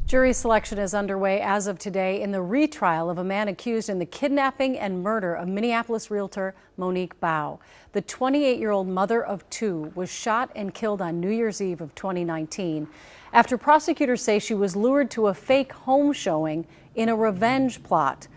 Jury selection is underway as of today in the retrial of a man accused in the kidnapping and murder of Minneapolis realtor Monique Baugh. The 28-year-old mother of two was shot and killed on New Year's Eve of 2019 after prosecutors say she was lured to a fake home showing in a revenge plot.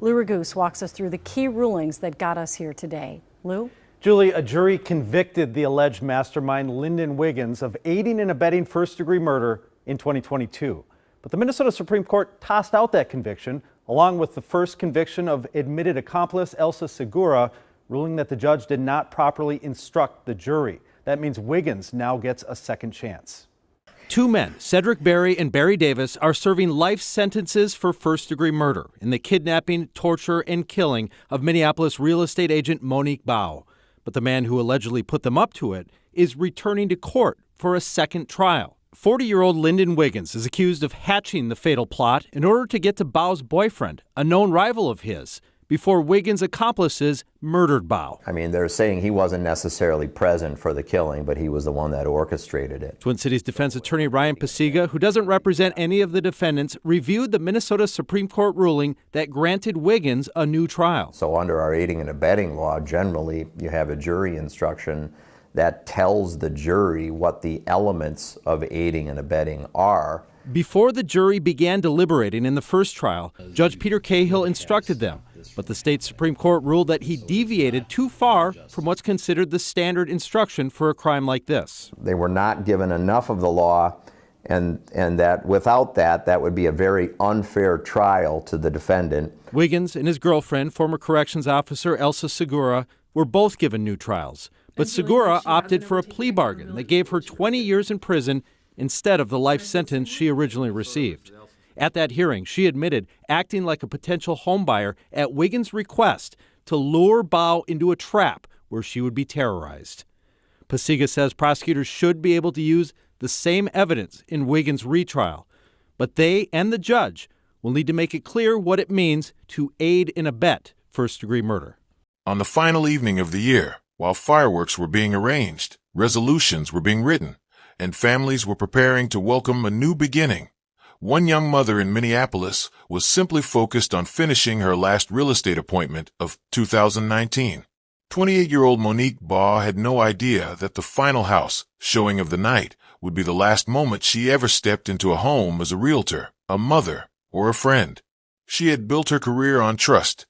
Lou Ragoose walks us through the key rulings that got us here today. Lou? Julie, a jury convicted the alleged mastermind Lyndon Wiggins of aiding and abetting first-degree murder in 2022. But the Minnesota Supreme Court tossed out that conviction, along with the first conviction of admitted accomplice Elsa Segura, ruling that the judge did not properly instruct the jury. That means Wiggins now gets a second chance. Two men, Cedric Berry and Barry Davis, are serving life sentences for first-degree murder in the kidnapping, torture, and killing of Minneapolis real estate agent Monique Baugh. But the man who allegedly put them up to it is returning to court for a second trial. 40-year-old Lyndon Wiggins is accused of hatching the fatal plot in order to get to Baugh's boyfriend, a known rival of his, before Wiggins' accomplices murdered Baugh. I mean, they're saying he wasn't necessarily present for the killing, but he was the one that orchestrated it. Twin Cities defense attorney Ryan Pasiga, who doesn't represent any of the defendants, reviewed the Minnesota Supreme Court ruling that granted Wiggins a new trial. So under our aiding and abetting law, generally, you have a jury instruction that tells the jury what the elements of aiding and abetting are. Before the jury began deliberating in the first trial, Judge Peter Cahill instructed them, but the state Supreme Court ruled that he deviated too far from what's considered the standard instruction for a crime like this. They were not given enough of the law, and that without that, that would be a very unfair trial to the defendant. Wiggins and his girlfriend, former corrections officer Elsa Segura, were both given new trials. But Segura opted for a plea bargain that gave her 20 years in prison instead of the life sentence she originally received. At that hearing, she admitted acting like a potential homebuyer at Wiggins' request to lure Baugh into a trap where she would be terrorized. Pasiga says prosecutors should be able to use the same evidence in Wiggins' retrial, but they and the judge will need to make it clear what it means to aid and abet first-degree murder. On the final evening of the year, while fireworks were being arranged, resolutions were being written, and families were preparing to welcome a new beginning, one young mother in Minneapolis was simply focused on finishing her last real estate appointment of 2019. 28-year-old Monique Baugh had no idea that the final house showing of the night would be the last moment she ever stepped into a home as a realtor, a mother, or a friend. She had built her career on trust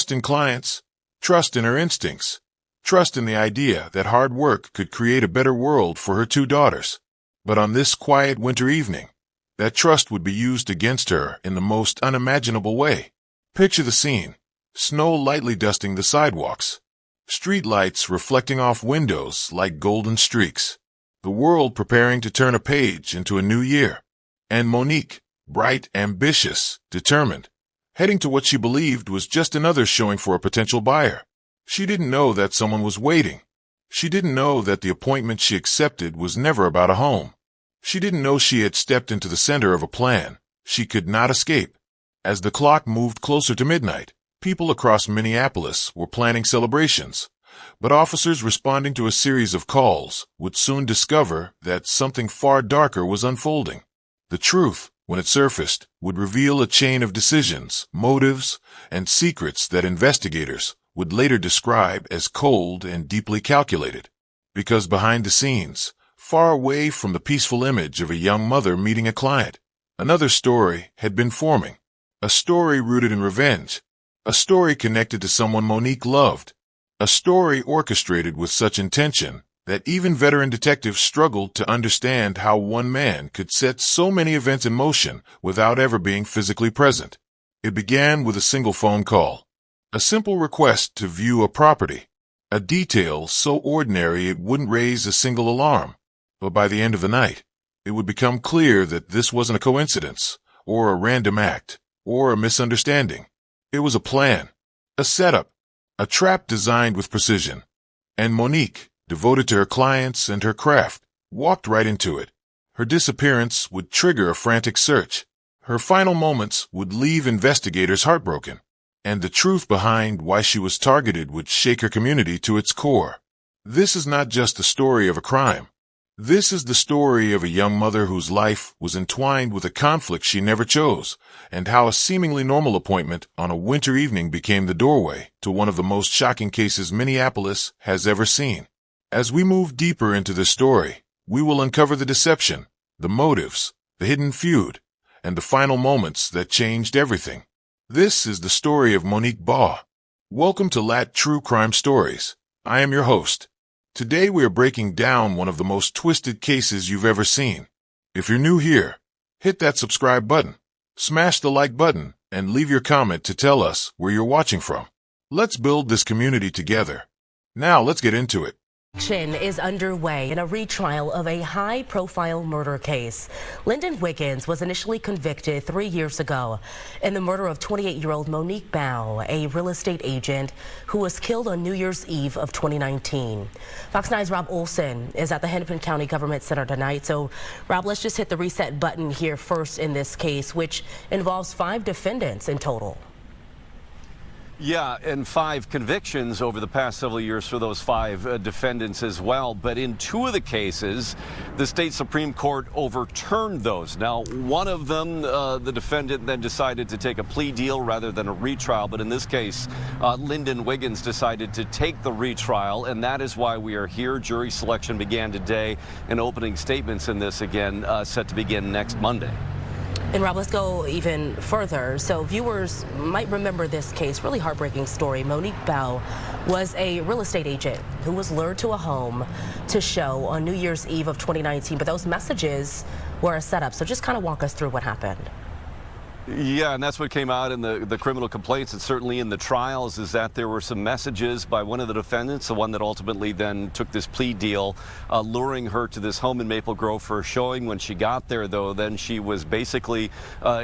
in clients, trust in her instincts, trust in the idea that hard work could create a better world for her two daughters. But on this quiet winter evening, that trust would be used against her in the most unimaginable way. Picture the scene: snow lightly dusting the sidewalks, street lights reflecting off windows like golden streaks, the world preparing to turn a page into a new year, and Monique, bright, ambitious, determined, heading to what she believed was just another showing for a potential buyer. She didn't know that someone was waiting. She didn't know that the appointment she accepted was never about a home. She didn't know she had stepped into the center of a plan she could not escape. As the clock moved closer to midnight, people across Minneapolis were planning celebrations, but officers responding to a series of calls would soon discover that something far darker was unfolding. The truth, when it surfaced, would reveal a chain of decisions, motives, and secrets that investigators would later describe as cold and deeply calculated. Because behind the scenes, far away from the peaceful image of a young mother meeting a client, another story had been forming. A story rooted in revenge. A story connected to someone Monique loved. A story orchestrated with such intention that even veteran detectives struggled to understand how one man could set so many events in motion without ever being physically present. It began with a single phone call. A simple request to view a property. A detail so ordinary it wouldn't raise a single alarm. But by the end of the night, it would become clear that this wasn't a coincidence, or a random act, or a misunderstanding. It was a plan, a setup, a trap designed with precision. And Monique, devoted to her clients and her craft, walked right into it. Her disappearance would trigger a frantic search. Her final moments would leave investigators heartbroken. And the truth behind why she was targeted would shake her community to its core. This is not just the story of a crime. This is the story of a young mother whose life was entwined with a conflict she never chose, and how a seemingly normal appointment on a winter evening became the doorway to one of the most shocking cases Minneapolis has ever seen. As we move deeper into this story, we will uncover the deception, the motives, the hidden feud, and the final moments that changed everything. This is the story of Monique Baugh. Welcome to Lat True Crime Stories. I am your host. Today we are breaking down one of the most twisted cases you've ever seen. If you're new here, hit that subscribe button, smash the like button, and leave your comment to tell us where you're watching from. Let's build this community together. Now let's get into it. Action is underway in a retrial of a high-profile murder case. Lyndon Wiggins was initially convicted 3 years ago in the murder of 28-year-old Monique Baugh, a real estate agent who was killed on New Year's Eve of 2019. Fox 9's Rob Olson is at the Hennepin County Government Center tonight. So, Rob, let's just hit the reset button here first in this case, which involves 5 defendants in total. Yeah, and 5 convictions over the past several years for those 5 defendants as well. But in 2 of the cases, the state Supreme Court overturned those. Now, one of them, the defendant then decided to take a plea deal rather than a retrial. But in this case, Lyndon Wiggins decided to take the retrial, and that is why we are here. Jury selection began today, and opening statements in this again set to begin next Monday. And Rob, let's go even further. So viewers might remember this case, really heartbreaking story. Monique Baugh was a real estate agent who was lured to a home to show on New Year's Eve of 2019. But those messages were a setup. So just kind of walk us through what happened. Yeah, and that's what came out in the criminal complaints, and certainly in the trials, is that there were some messages by one of the defendants, the one that ultimately then took this plea deal, luring her to this home in Maple Grove for a showing. When she got there, though, then she was basically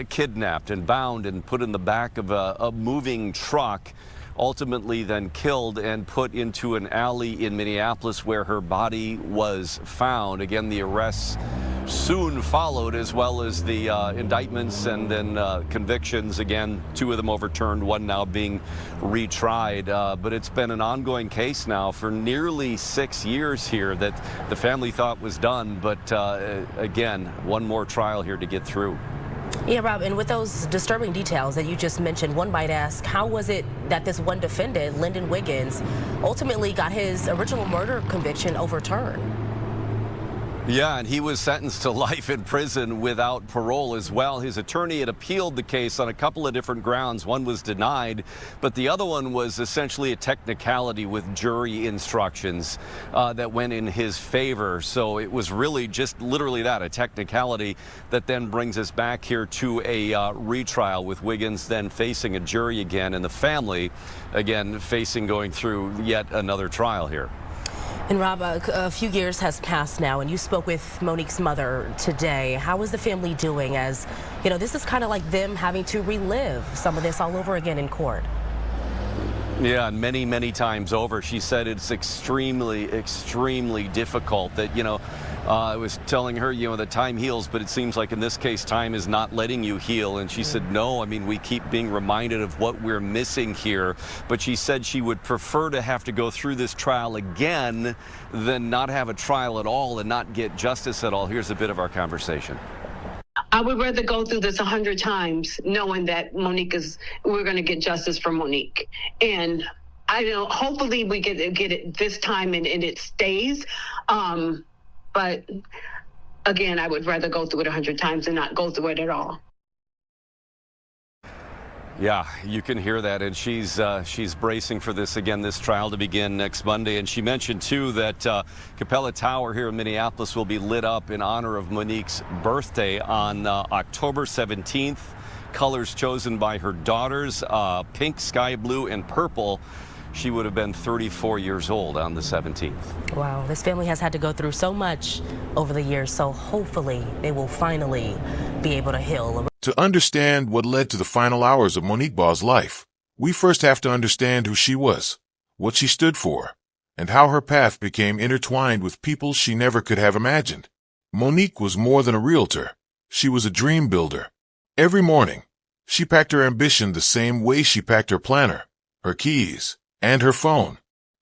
kidnapped and bound and put in the back of a moving truck, ultimately then killed and put into an alley in Minneapolis where her body was found. Again, the arrests soon followed, as well as the indictments and then convictions. Again, 2 of them overturned, 1 now being retried. But it's been an ongoing case now for nearly 6 years here that the family thought was done. But again, 1 more trial here to get through. Yeah, Rob, and with those disturbing details that you just mentioned, one might ask, how was it that this one defendant, Lyndon Wiggins, ultimately got his original murder conviction overturned? Yeah, and he was sentenced to life in prison without parole as well. His attorney had appealed the case on a couple of different grounds. One was denied, but the other one was essentially a technicality with jury instructions that went in his favor. So it was really just literally that, a technicality that then brings us back here to a retrial, with Wiggins then facing a jury again, and the family again facing going through yet another trial here. And Rob, a few years has passed now, and you spoke with Monique's mother today. How is the family doing, as, you know, this is kind of like them having to relive some of this all over again in court? Yeah, and many, many times over. She said it's extremely, extremely difficult. That, you know, I was telling her, you know, that time heals, but it seems like in this case, time is not letting you heal. And she said, no, I mean, we keep being reminded of what we're missing here. But she said she would prefer to have to go through this trial again than not have a trial at all and not get justice at all. Here's a bit of our conversation. I would rather go through this 100 times knowing that we're going to get justice for Monique. And I know, hopefully we get it this time and it stays. But again, I would rather go through it 100 times than not go through it at all. Yeah, you can hear that, and she's bracing for this again, this trial to begin next Monday. And she mentioned too that Capella Tower here in Minneapolis will be lit up in honor of Monique's birthday on October 17th. Colors chosen by her daughters, pink, sky blue, and purple. She would have been 34 years old on the 17th. Wow, this family has had to go through so much over the years, so hopefully they will finally be able to heal. To understand what led to the final hours of Monique Baugh's life, we first have to understand who she was, what she stood for, and how her path became intertwined with people she never could have imagined. Monique was more than a realtor. She was a dream builder. Every morning, she packed her ambition the same way she packed her planner, her keys, and her phone.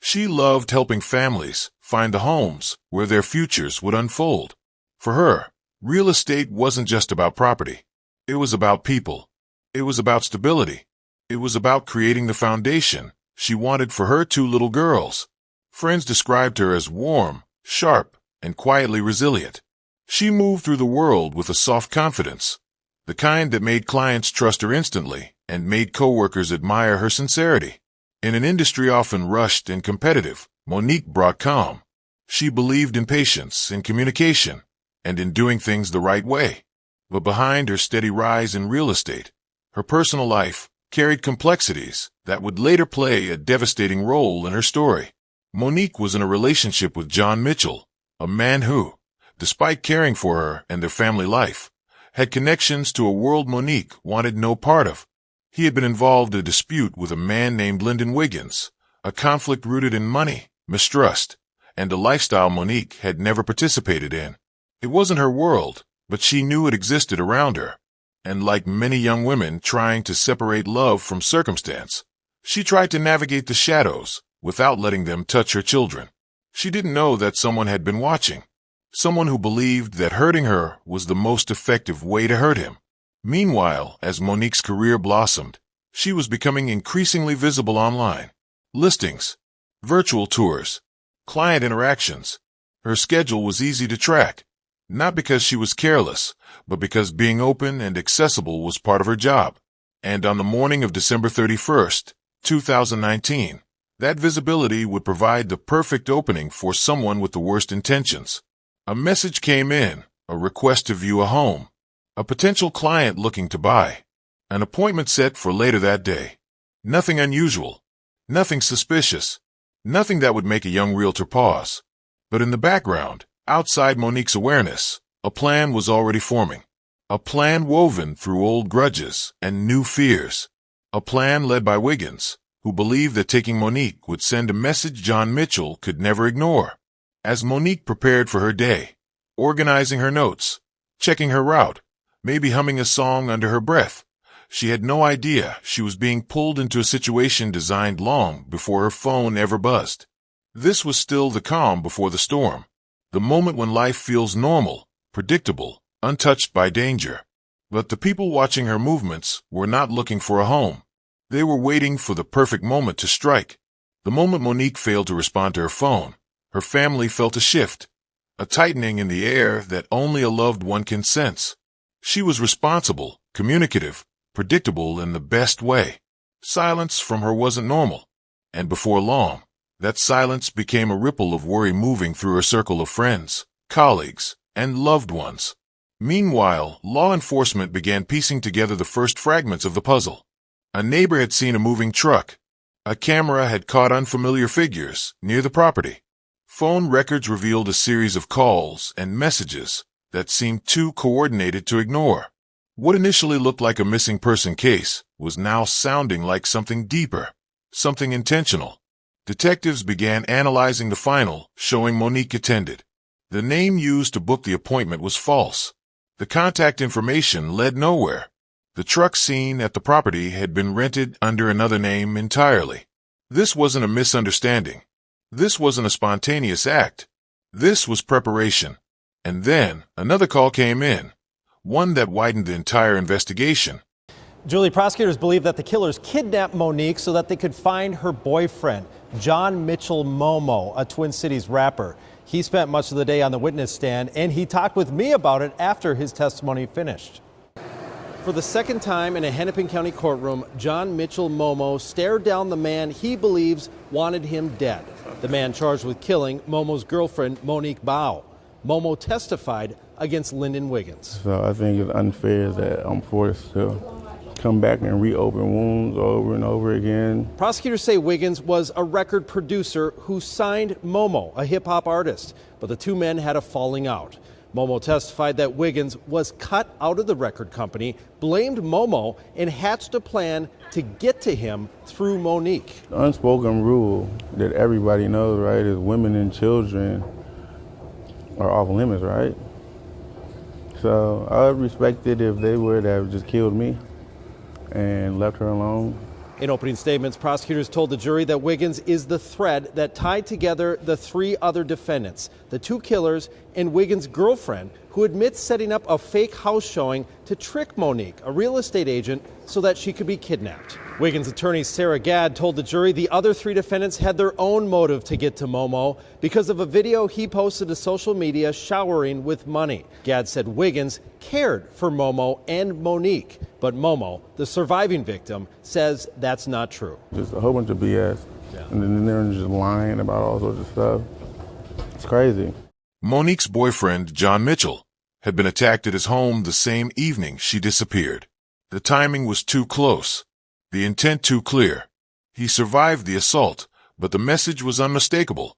She loved helping families find the homes where their futures would unfold. For her, real estate wasn't just about property. It was about people. It was about stability. It was about creating the foundation she wanted for her 2 little girls. Friends described her as warm, sharp, and quietly resilient. She moved through the world with a soft confidence, the kind that made clients trust her instantly and made coworkers admire her sincerity. In an industry often rushed and competitive, Monique brought calm. She believed in patience, in communication, and in doing things the right way. But behind her steady rise in real estate, her personal life carried complexities that would later play a devastating role in her story. Monique was in a relationship with John Mitchell, a man who, despite caring for her and their family life, had connections to a world Monique wanted no part of. He had been involved in a dispute with a man named Lyndon Wiggins, a conflict rooted in money, mistrust, and a lifestyle Monique had never participated in. It wasn't her world, but she knew it existed around her. And like many young women trying to separate love from circumstance, she tried to navigate the shadows without letting them touch her children. She didn't know that someone had been watching, someone who believed that hurting her was the most effective way to hurt him. Meanwhile, as Monique's career blossomed, she was becoming increasingly visible online. Listings, virtual tours, client interactions. Her schedule was easy to track, not because she was careless, but because being open and accessible was part of her job. And on the morning of December 31st, 2019, that visibility would provide the perfect opening for someone with the worst intentions. A message came in, a request to view a home, a potential client looking to buy, an appointment set for later that day. Nothing unusual, nothing suspicious, nothing that would make a young realtor pause. But in the background, outside Monique's awareness, a plan was already forming. A plan woven through old grudges and new fears. A plan led by Wiggins, who believed that taking Monique would send a message John Mitchell could never ignore. As Monique prepared for her day, organizing her notes, checking her route, maybe humming a song under her breath, she had no idea she was being pulled into a situation designed long before her phone ever buzzed. This was still the calm before the storm, the moment when life feels normal, predictable, untouched by danger. But the people watching her movements were not looking for a home. They were waiting for the perfect moment to strike. The moment Monique failed to respond to her phone, her family felt a shift, a tightening in the air that only a loved one can sense. She was responsible, communicative, predictable in the best way. Silence from her wasn't normal. And before long, that silence became a ripple of worry moving through her circle of friends, colleagues, and loved ones. Meanwhile, law enforcement began piecing together the first fragments of the puzzle. A neighbor had seen a moving truck. A camera had caught unfamiliar figures near the property. Phone records revealed a series of calls and messages that seemed too coordinated to ignore. What initially looked like a missing person case was now sounding like something deeper, something intentional. Detectives began analyzing the file showing Monique attended. The name used to book the appointment was false. The contact information led nowhere. The truck seen at the property had been rented under another name entirely. This wasn't a misunderstanding. This wasn't a spontaneous act. This was preparation. And then another call came in, one that widened the entire investigation. Julie, prosecutors believe that the killers kidnapped Monique so that they could find her boyfriend, John Mitchell Momo, a Twin Cities rapper. He spent much of the day on the witness stand, and he talked with me about it after his testimony finished. For the second time in a Hennepin County courtroom, John Mitchell Momo stared down the man he believes wanted him dead, the man charged with killing Momo's girlfriend, Monique Baugh. Momo testified against Lyndon Wiggins. So I think it's unfair that I'm forced to come back and reopen wounds over and over again. Prosecutors say Wiggins was a record producer who signed Momo, a hip-hop artist, but the two men had a falling out. Momo testified that Wiggins was cut out of the record company, blamed Momo, and hatched a plan to get to him through Monique. The unspoken rule that everybody knows, right, is women and children are off limits, right? So I would respect it if they would have just killed me and left her alone. In opening statements, prosecutors told the jury that Wiggins is the thread that tied together the three other defendants, the two killers and Wiggins' girlfriend, who admits setting up a fake house showing to trick Monique, a real estate agent, so that she could be kidnapped. Wiggins' attorney Sarah Gadd told the jury the other three defendants had their own motive to get to Momo because of a video he posted to social media showering with money. Gadd said Wiggins cared for Momo and Monique, but Momo, the surviving victim, says that's not true. Just a whole bunch of BS. And then they're just lying about all sorts of stuff. It's crazy. Monique's boyfriend, John Mitchell, had been attacked at his home the same evening she disappeared. The timing was too close, the intent too clear. He survived the assault, but the message was unmistakable.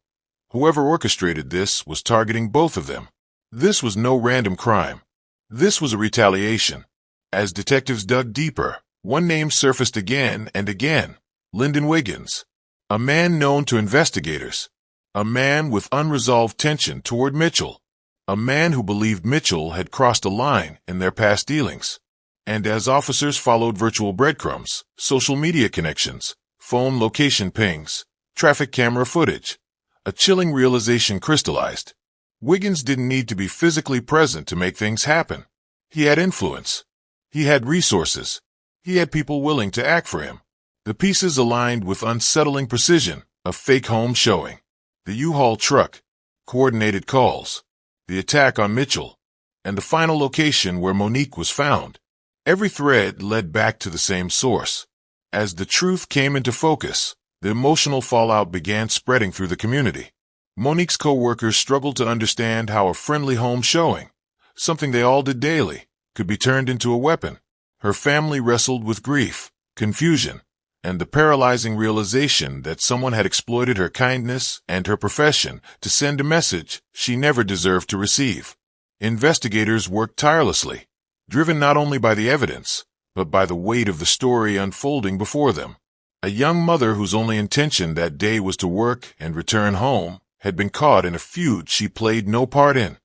Whoever orchestrated this was targeting both of them. This was no random crime. This was a retaliation. As detectives dug deeper, one name surfaced again and again: Lyndon Wiggins, a man known to investigators, a man with unresolved tension toward Mitchell, a man who believed Mitchell had crossed a line in their past dealings. And as officers followed virtual breadcrumbs, social media connections, phone location pings, traffic camera footage, a chilling realization crystallized. Wiggins didn't need to be physically present to make things happen. He had influence. He had resources. He had people willing to act for him. The pieces aligned with unsettling precision: a fake home showing, the U-Haul truck, coordinated calls, the attack on Mitchell, and the final location where Monique was found. Every thread led back to the same source. As the truth came into focus, the emotional fallout began spreading through the community. Monique's co-workers struggled to understand how a friendly home showing, something they all did daily, could be turned into a weapon. Her family wrestled with grief, confusion, and the paralyzing realization that someone had exploited her kindness and her profession to send a message she never deserved to receive. Investigators worked tirelessly, driven not only by the evidence, but by the weight of the story unfolding before them. A young mother whose only intention that day was to work and return home had been caught in a feud she played no part in.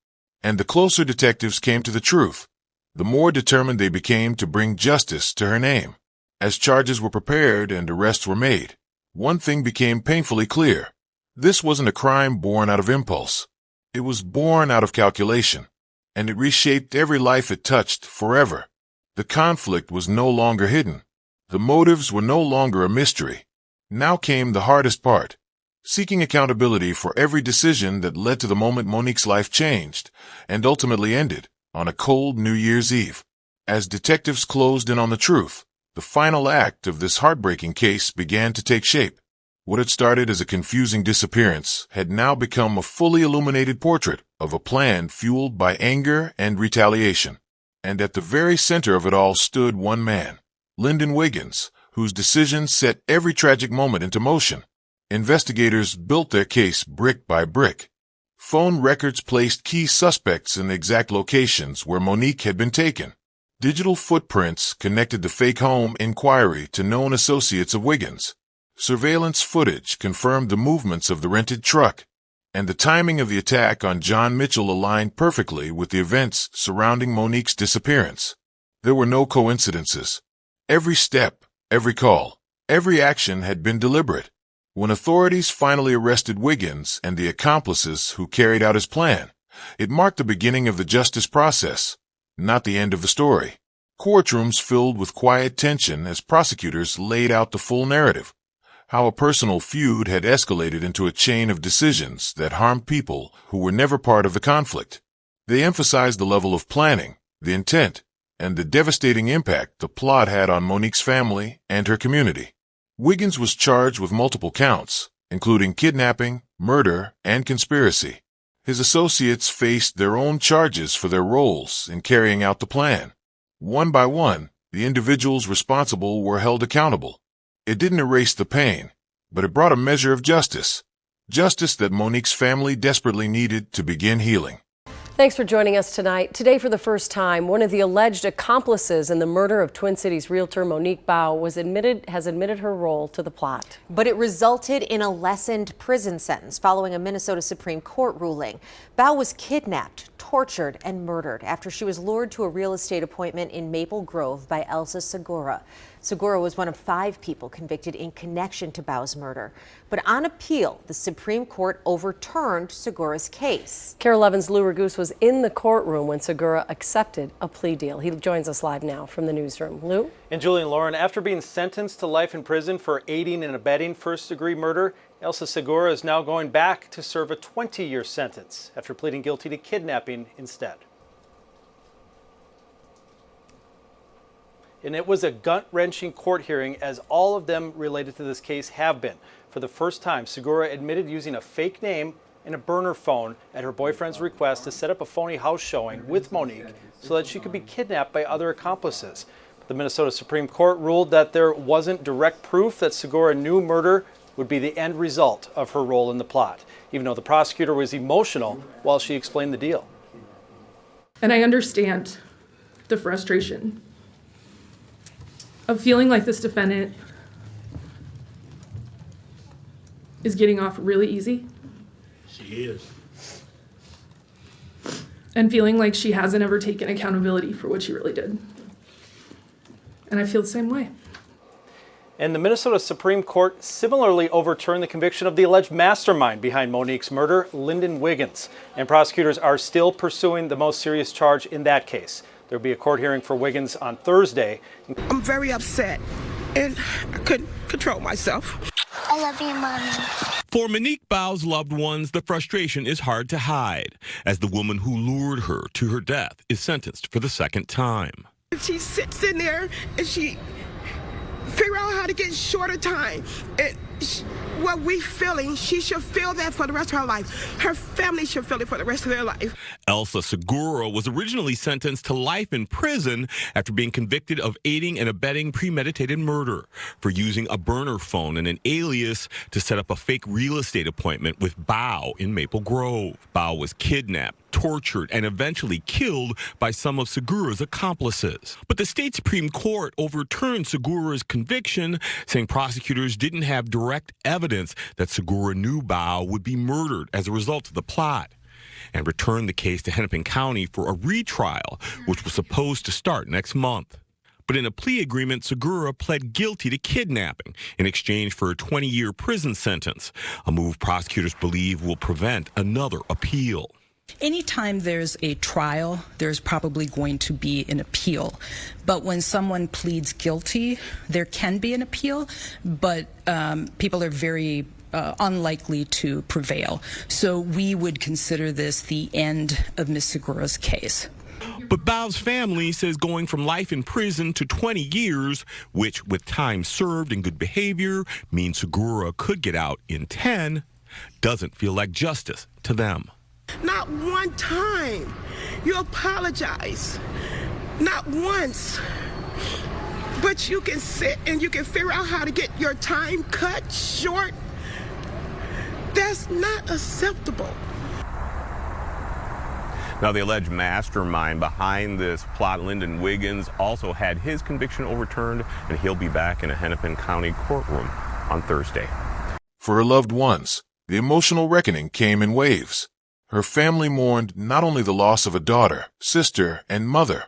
And the closer detectives came to the truth, the more determined they became to bring justice to her name. As charges were prepared and arrests were made, one thing became painfully clear. This wasn't a crime born out of impulse. It was born out of calculation, and it reshaped every life it touched forever. The conflict was no longer hidden. The motives were no longer a mystery. Now came the hardest part: seeking accountability for every decision that led to the moment Monique's life changed and ultimately ended on a cold New Year's Eve. As detectives closed in on the truth, the final act of this heartbreaking case began to take shape. What had started as a confusing disappearance had now become a fully illuminated portrait of a plan fueled by anger and retaliation. And at the very center of it all stood one man, Lyndon Wiggins, whose decisions set every tragic moment into motion. Investigators built their case brick by brick. Phone records placed key suspects in the exact locations where Monique had been taken. Digital footprints connected the fake home inquiry to known associates of Wiggins. Surveillance footage confirmed the movements of the rented truck, and the timing of the attack on John Mitchell aligned perfectly with the events surrounding Monique's disappearance. There were no coincidences. Every step, every call, every action had been deliberate. When authorities finally arrested Wiggins and the accomplices who carried out his plan, it marked the beginning of the justice process, not the end of the story. Courtrooms filled with quiet tension as prosecutors laid out the full narrative: how a personal feud had escalated into a chain of decisions that harmed people who were never part of the conflict. They emphasized the level of planning, the intent, and the devastating impact the plot had on Monique's family and her community. Wiggins was charged with multiple counts, including kidnapping, murder, and conspiracy. His associates faced their own charges for their roles in carrying out the plan. One by one, the individuals responsible were held accountable. It didn't erase the pain, but it brought a measure of justice. Justice that Monique's family desperately needed to begin healing. Thanks for joining us tonight. Today, for the first time, one of the alleged accomplices in the murder of Twin Cities realtor Monique Baugh has admitted her role to the plot. But it resulted in a lessened prison sentence following a Minnesota Supreme Court ruling. Baugh was kidnapped, tortured, and murdered after she was lured to a real estate appointment in Maple Grove by Elsa Segura. Segura was one of 5 people convicted in connection to Baugh's murder. But on appeal, the Supreme Court overturned Segura's case. KARE 11's Lou Raguse was in the courtroom when Segura accepted a plea deal. He joins us live now from the newsroom. Lou? And Julie and Lauren, after being sentenced to life in prison for aiding and abetting first-degree murder, Elsa Segura is now going back to serve a 20-year sentence after pleading guilty to kidnapping instead. And it was a gut-wrenching court hearing, as all of them related to this case have been. For the first time, Segura admitted using a fake name and a burner phone at her boyfriend's request to set up a phony house showing with Monique so that she could be kidnapped by other accomplices. The Minnesota Supreme Court ruled that there wasn't direct proof that Segura knew murder would be the end result of her role in the plot, even though the prosecutor was emotional while she explained the deal. And I understand the frustration of feeling like this defendant is getting off really easy. She is. And feeling like she hasn't ever taken accountability for what she really did. And I feel the same way. And the Minnesota Supreme Court similarly overturned the conviction of the alleged mastermind behind Monique's murder, Lyndon Wiggins. And prosecutors are still pursuing the most serious charge in that case. There will be a court hearing for Wiggins on Thursday. I'm very upset, and I couldn't control myself. I love you, Mommy. For Monique Baugh's loved ones, the frustration is hard to hide, as the woman who lured her to her death is sentenced for the second time. She sits in there, and she figure out how to get shorter time. And what we feeling, she should feel that for the rest of her life. Her family should feel it for the rest of their life. Elsa Segura was originally sentenced to life in prison after being convicted of aiding and abetting premeditated murder for using a burner phone and an alias to set up a fake real estate appointment with Baugh in Maple Grove. Baugh was kidnapped, tortured, and eventually killed by some of Segura's accomplices. But the state Supreme Court overturned Segura's conviction, saying prosecutors didn't have direct evidence that Segura knew Baugh would be murdered as a result of the plot, and returned the case to Hennepin County for a retrial, which was supposed to start next month. But in a plea agreement, Segura pled guilty to kidnapping in exchange for a 20-year prison sentence, a move prosecutors believe will prevent another appeal. Anytime there's a trial, there's probably going to be an appeal. But when someone pleads guilty, there can be an appeal, but people are very unlikely to prevail. So we would consider this the end of Ms. Segura's case. But Baugh's family says going from life in prison to 20 years, which with time served and good behavior means Segura could get out in 10, doesn't feel like justice to them. Not one time you apologize, not once. But you can sit and you can figure out how to get your time cut short. That's not acceptable. Now, the alleged mastermind behind this plot, Lyndon Wiggins, also had his conviction overturned, and he'll be back in a Hennepin County courtroom on Thursday. For her loved ones, the emotional reckoning came in waves. Her family mourned not only the loss of a daughter, sister, and mother,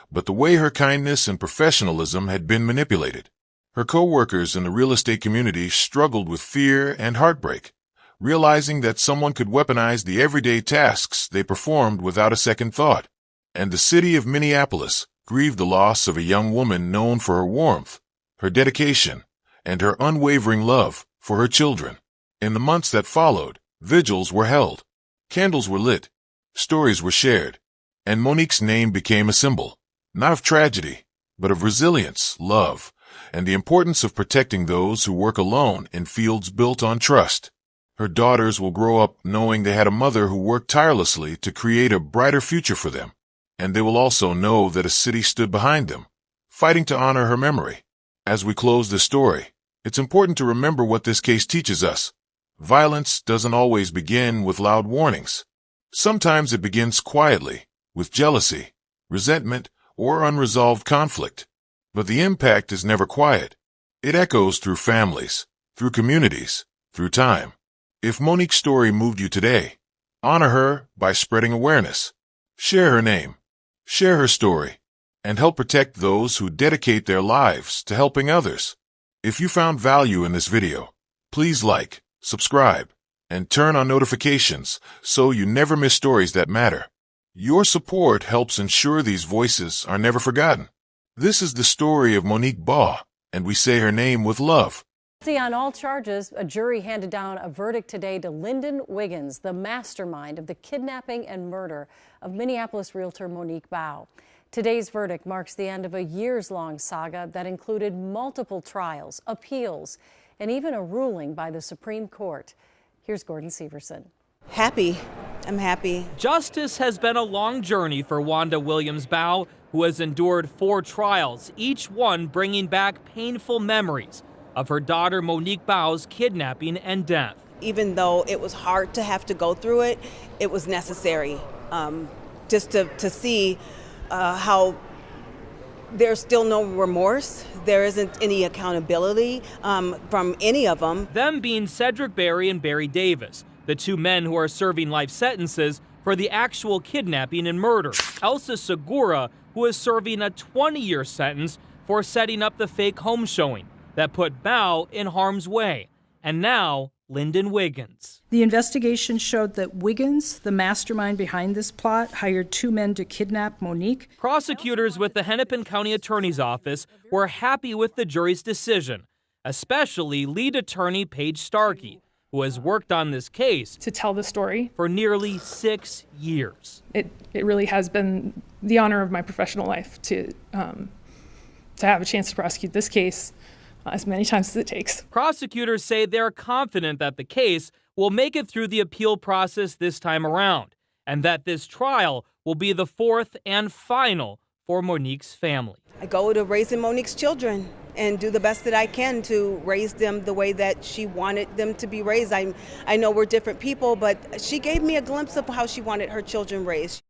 but the way her kindness and professionalism had been manipulated. Her co-workers in the real estate community struggled with fear and heartbreak, realizing that someone could weaponize the everyday tasks they performed without a second thought. And the city of Minneapolis grieved the loss of a young woman known for her warmth, her dedication, and her unwavering love for her children. In the months that followed, vigils were held. Candles were lit, stories were shared, and Monique's name became a symbol, not of tragedy, but of resilience, love, and the importance of protecting those who work alone in fields built on trust. Her daughters will grow up knowing they had a mother who worked tirelessly to create a brighter future for them, and they will also know that a city stood behind them, fighting to honor her memory. As we close this story, it's important to remember what this case teaches us. Violence doesn't always begin with loud warnings. Sometimes it begins quietly, with jealousy, resentment, or unresolved conflict. But the impact is never quiet. It echoes through families, through communities, through time. If Monique's story moved you today, honor her by spreading awareness. Share her name, share her story, and help protect those who dedicate their lives to helping others. If you found value in this video, please like, subscribe, and turn on notifications so you never miss stories that matter. Your support helps ensure these voices are never forgotten. This is the story of Monique Baugh, and we say her name with love. On all charges, a jury handed down a verdict today to Lyndon Wiggins, the mastermind of the kidnapping and murder of Minneapolis realtor Monique Baugh. Today's verdict marks the end of a years-long saga that included multiple trials, appeals, and even a ruling by the Supreme Court. Here's Gordon Severson. Happy. I'm happy. Justice has been a long journey for Wanda Williams Baugh, who has endured 4 trials, each one bringing back painful memories of her daughter Monique Baugh's kidnapping and death. Even though it was hard to have to go through it, it was necessary. Just to see how there's still no remorse. There isn't any accountability from any of them. Them being Cedric Berry and Barry Davis, the 2 men who are serving life sentences for the actual kidnapping and murder. Elsa Segura, who is serving a 20-year sentence for setting up the fake home showing that put Baugh in harm's way. And now, Lyndon Wiggins. The investigation showed that Wiggins, the mastermind behind this plot, hired 2 men to kidnap Monique. Prosecutors with the Hennepin County Attorney's Office were happy with the jury's decision, especially lead attorney Paige Starkey, who has worked on this case to tell the story for nearly 6 years. It really has been the honor of my professional life to have a chance to prosecute this case as many times as it takes. Prosecutors say they're confident that the case will make it through the appeal process this time around, and that this trial will be the 4th and final for Monique's family. I go to raising Monique's children and do the best that I can to raise them the way that she wanted them to be raised. I know we're different people, but she gave me a glimpse of how she wanted her children raised.